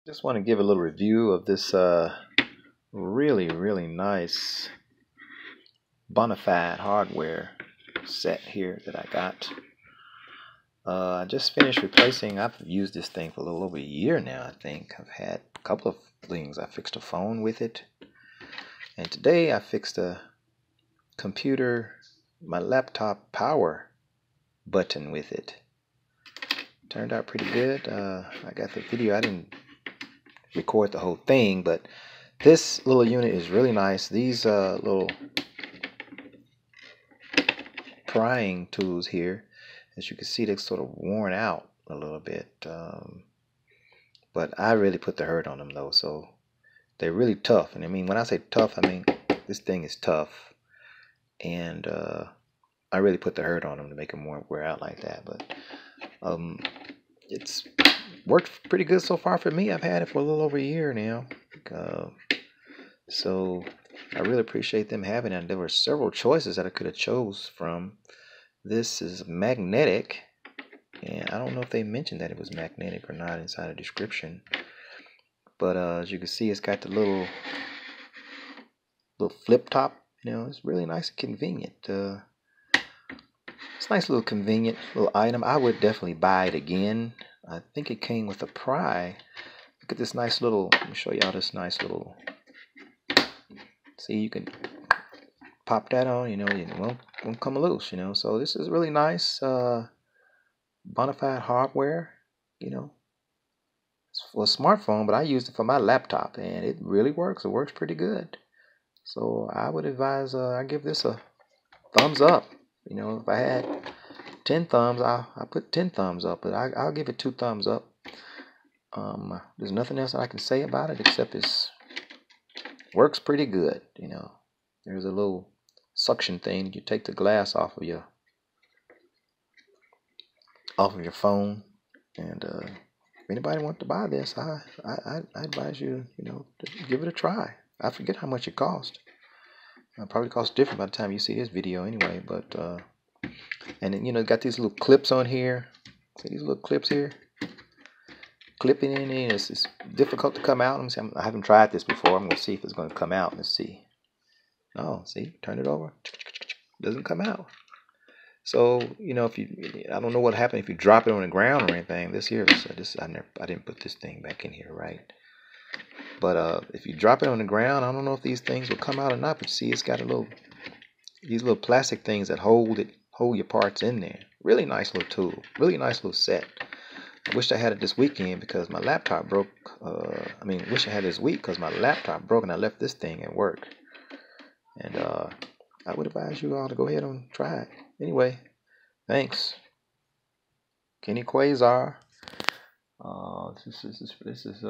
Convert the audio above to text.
Just want to give a little review of this really nice Bonafide hardware set here that I got. I just finished replacing. I've used this thing for a little over a year now. I think I've had a couple of things. I fixed a phone with it, and today I fixed a computer, my laptop power button with it. Turned out pretty good. I got the video. I didn't record the whole thing, but this little unit is really nice. These little prying tools here, as you can see, they're sort of worn out a little bit, but I really put the hurt on them though, so they're really tough. And I mean, when I say tough, I mean this thing is tough, and I really put the hurt on them to make them wear out like that. But it's worked pretty good so far for me. I've had it for a little over a year now, so I really appreciate them having it. There were several choices that I could have chose from. This is magnetic, and I don't know if they mentioned that it was magnetic or not inside the description. But as you can see, it's got the little flip top. You know, it's really nice and convenient. It's a nice little convenient little item. I would definitely buy it again. I think it came with a pry. Look at this nice little. Let me show y'all this nice little. See, you can pop that on. You know, it won't come loose. You know, so this is really nice. Bonafide hardware. You know, it's for a smartphone, but I used it for my laptop, and it really works. It works pretty good. So I would advise. I give this a thumbs up. You know, if I had 10 thumbs, I put 10 thumbs up, but I'll give it 2 thumbs up. There's nothing else I can say about it except it works pretty good. You know, there's a little suction thing. You take the glass off of your phone, and if anybody wants to buy this, I advise you, you know, to give it a try. I forget how much it cost. It probably costs different by the time you see this video anyway. But and then, you know, got these little clips on here. See these little clips here? Clipping in there, it's difficult to come out. Let me see. I haven't tried this before. I'm gonna see if it's gonna come out. Let's see. Oh, see, turn it over. Doesn't come out. So, you know, I don't know what happened if you drop it on the ground or anything. This here, I didn't put this thing back in here right. But if you drop it on the ground, I don't know if these things will come out or not. But see, it's got these little plastic things that hold your parts in there. Really nice little tool. Really nice little set. I wish I had it this weekend because my laptop broke. Wish I had it this week because my laptop broke and I left this thing at work. And I would advise you all to go ahead and try it. Anyway, thanks. Kenny Quasar. This is